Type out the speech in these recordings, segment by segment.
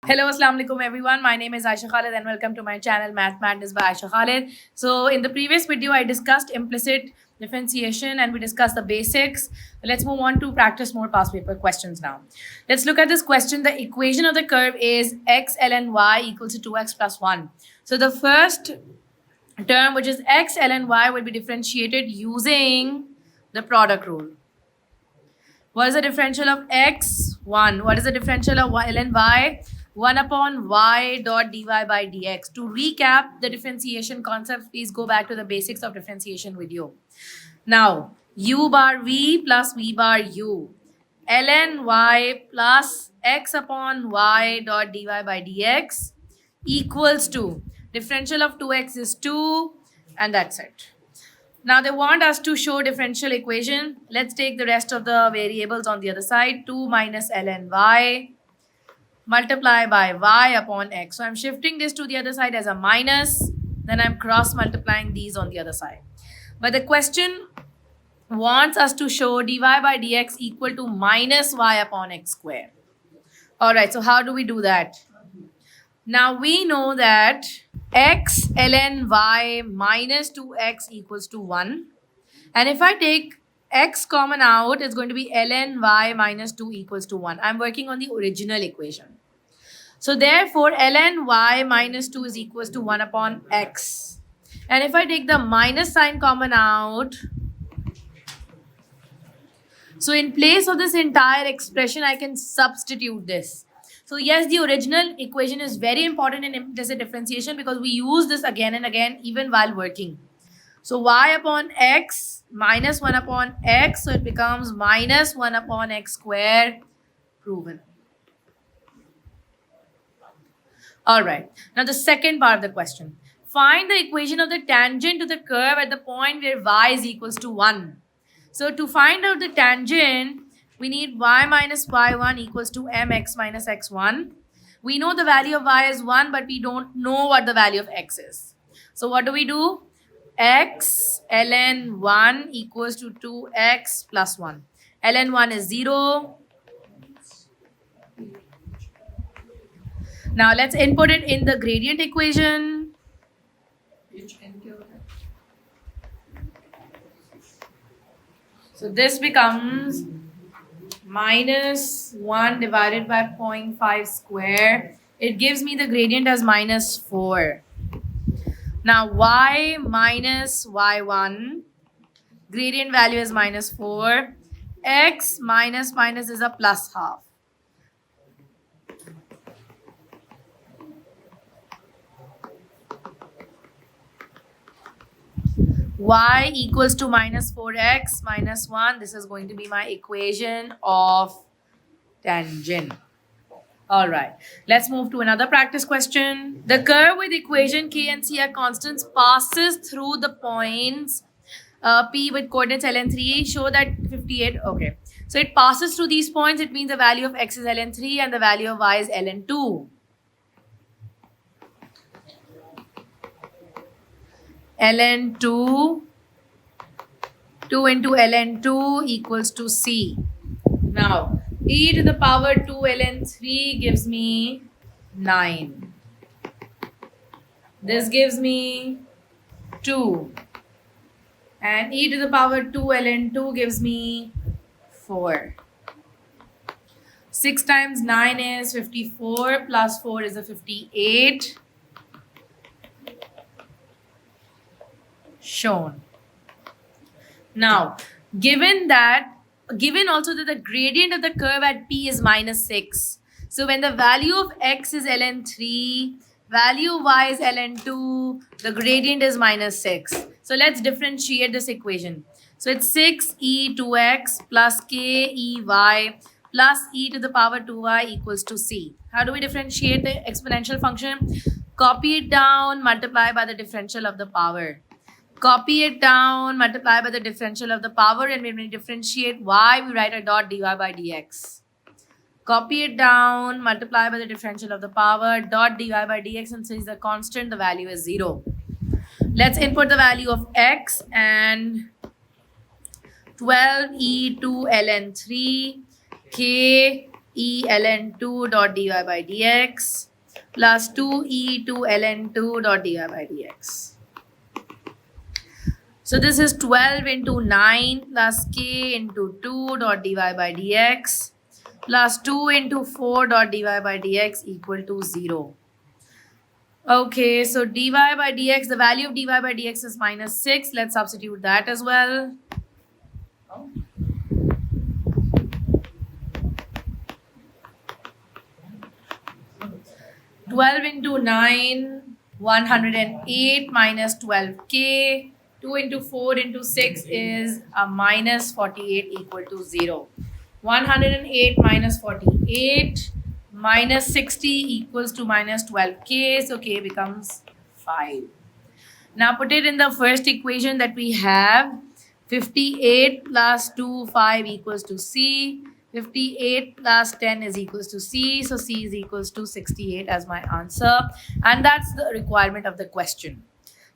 Hello, Assalamu alaikum everyone. My name is Aisha Khalid and welcome to my channel Math Madness by Aisha Khalid. So in the previous video, I discussed implicit differentiation and we discussed the basics. Let's move on to practice more past paper questions now. Let's look at this question. The equation of the curve is x ln y equals to 2x plus 1. So the first term, which is x ln y, will be differentiated using the product rule. What is the differential of x? 1. What is the differential of ln y? 1 upon y dot dy by dx. To recap the differentiation concepts, please go back to the basics of differentiation video. Now, u bar v plus v bar u. ln y plus x upon y dot dy by dx equals to differential of 2x is 2 and that's it. Now they want us to show differential equation. Let's take the rest of the variables on the other side. 2 minus ln y multiply by y upon x. So I'm shifting this to the other side as a minus. Then I'm cross multiplying these on the other side. But the question wants us to show dy by dx equal to minus y upon x square. Alright, so how do we do that? Now we know that x ln y minus 2x equals to 1. And if I take x common out, it's going to be ln y minus 2 equals to 1. I'm working on the original equation. So therefore, ln y minus 2 is equals to 1 upon x. And if I take the minus sign common out, so in place of this entire expression, I can substitute this. So yes, the original equation is very important in implicit differentiation because we use this again and again even while working. So y upon x minus 1 upon x, so it becomes minus 1 upon x square, proven. Alright, now the second part of the question. Find the equation of the tangent to the curve at the point where y is equals to 1. So to find out the tangent, we need y minus y1 equals to mx minus x1. We know the value of y is 1, but we don't know what the value of x is. So what do? X ln 1 equals to 2x plus 1. ln 1 is 0. Now let's input it in the gradient equation. So this becomes minus 1 divided by 0.5 square. It gives me the gradient as minus 4. Now y minus y1, gradient value is minus 4. X minus minus is a plus half. Y equals to minus 4x minus 1. This is going to be my equation of tangent. Alright, let's move to another practice question. The curve with equation k and c are constants passes through the points P with coordinates ln 3. Show that 58. Okay, so it passes through these points. It means the value of x is ln 3 and the value of y is ln 2. ln 2 into ln 2 equals to c. Now e to the power 2 ln 3 gives me 9. This gives me 2. And e to the power 2 ln 2 gives me 4. 6 times 9 is 54 plus 4 is a 58. Shown. Now, given also that the gradient of the curve at P is minus 6. So when the value of x is ln 3, value of y is ln 2, the gradient is minus 6. So let's differentiate this equation. So it's 6e2x plus key plus e to the power 2y equals to c. How do we differentiate the exponential function? Copy it down, multiply by the differential of the power. Copy it down, multiply by the differential of the power, and when we differentiate y, we write a dot dy by dx. Copy it down, multiply by the differential of the power, dot dy by dx, and since the constant, the value is 0. Let's input the value of x and 12e2 ln 3 k e ln2 dot dy by dx plus 2e to ln2 dot dy by dx. So this is 12 into 9 plus k into 2 dot dy by dx plus 2 into 4 dot dy by dx equal to 0. Okay, so dy by dx, the value of dy by dx is minus 6. Let's substitute that as well. 12 into 9, 108 minus 12k. 2 into 4 into 6 is a minus 48 equal to 0. 108 minus 48 minus 60 equals to minus 12k. So k becomes 5. Now put it in the first equation that we have. 58 plus 2, 5 equals to c. 58 plus 10 is equals to c. So c is equals to 68 as my answer. And that's the requirement of the question.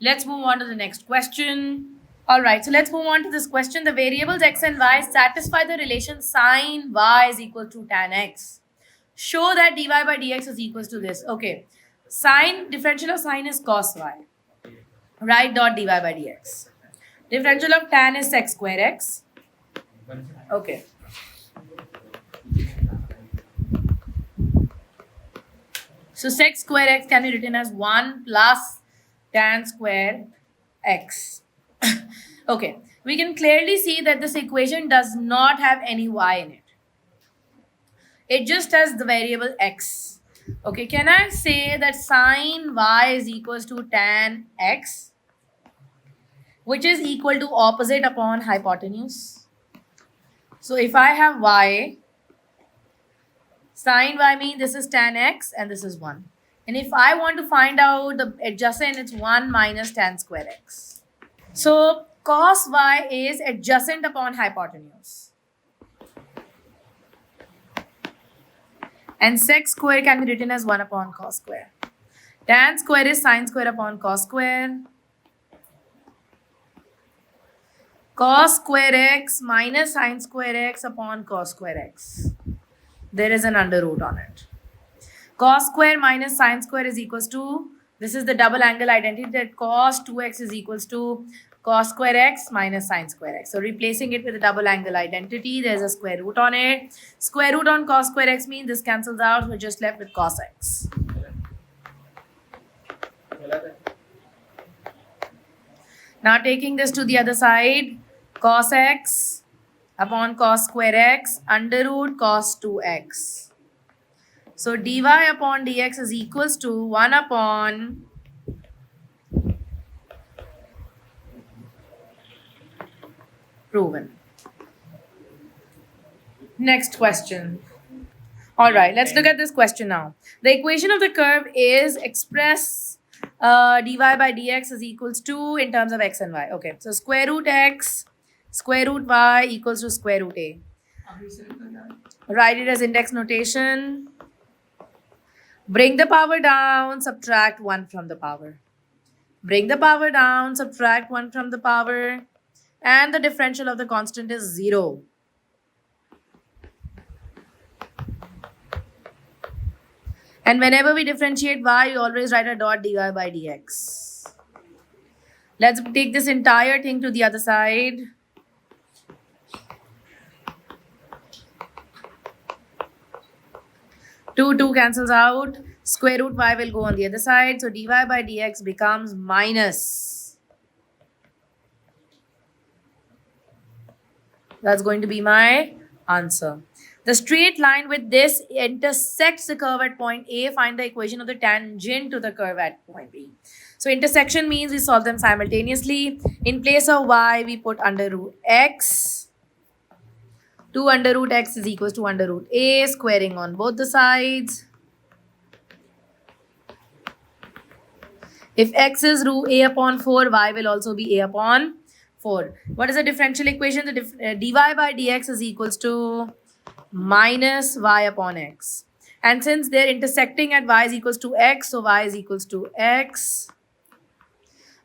Let's move on to the next question. All right, so let's move on to this question. The variables x and y satisfy the relation sine y is equal to tan x. Show that dy by dx is equals to this. Okay, sine, differential of sine is cos y. Right, dot dy by dx. Differential of tan is sec square x. Okay. So sec square x can be written as 1 plus tan square x. Okay, we can clearly see that this equation does not have any y in it. It just has the variable x. Okay, can I say that sine y is equals to tan x, which is equal to opposite upon hypotenuse? So if I have y, sine y means this is tan x and this is 1. And if I want to find out the adjacent, it's 1 minus tan square x. So cos y is adjacent upon hypotenuse. And sec square can be written as 1 upon cos square. Tan square is sine square upon cos square. Cos square x minus sine square x upon cos square x. There is an under root on it. Cos square minus sine square is equals to, this is the double angle identity, that cos 2x is equals to cos square x minus sine square x. So replacing it with a double angle identity, there's a square root on it. Square root on cos square x means this cancels out, we're just left with cos x. Now taking this to the other side, cos x upon cos square x under root cos 2x. So dy upon dx is equals to 1 upon proven. Next question. All right, let's look at this question now. The equation of the curve is express dy by dx is equals to in terms of x and y. Okay, so square root x, square root y equals to square root a. Write it as index notation. Bring the power down, subtract 1 from the power. Bring the power down, subtract 1 from the power. And the differential of the constant is 0. And whenever we differentiate y, you always write a dot dy by dx. Let's take this entire thing to the other side. Two cancels out. Square root y will go on the other side. So dy by dx becomes minus. That's going to be my answer. The straight line with this intersects the curve at point A. Find the equation of the tangent to the curve at point B. So intersection means we solve them simultaneously. In place of y, we put under root x. 2 under root x is equals to under root a, squaring on both the sides. If x is root a upon 4, y will also be a upon 4. What is the differential equation? The dy by dx is equals to minus y upon x. And since they're intersecting at y is equals to x, so y is equals to x.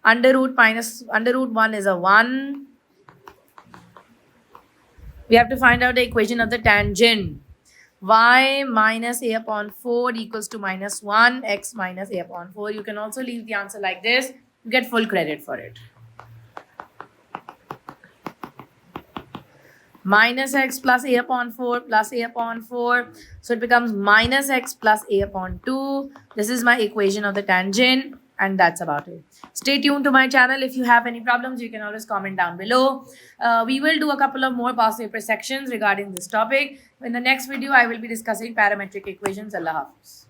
Under root 1 is a 1. We have to find out the equation of the tangent. y minus a upon 4 equals to minus 1, x minus a upon 4. You can also leave the answer like this. You get full credit for it. Minus x plus a upon 4 plus a upon 4. So it becomes minus x plus a upon 2. This is my equation of the tangent, and that's about it. Stay tuned to my channel. If you have any problems, you can always comment down below. We will do a couple of more past paper sections regarding this topic. In the next video, I will be discussing parametric equations. Allah Hafiz.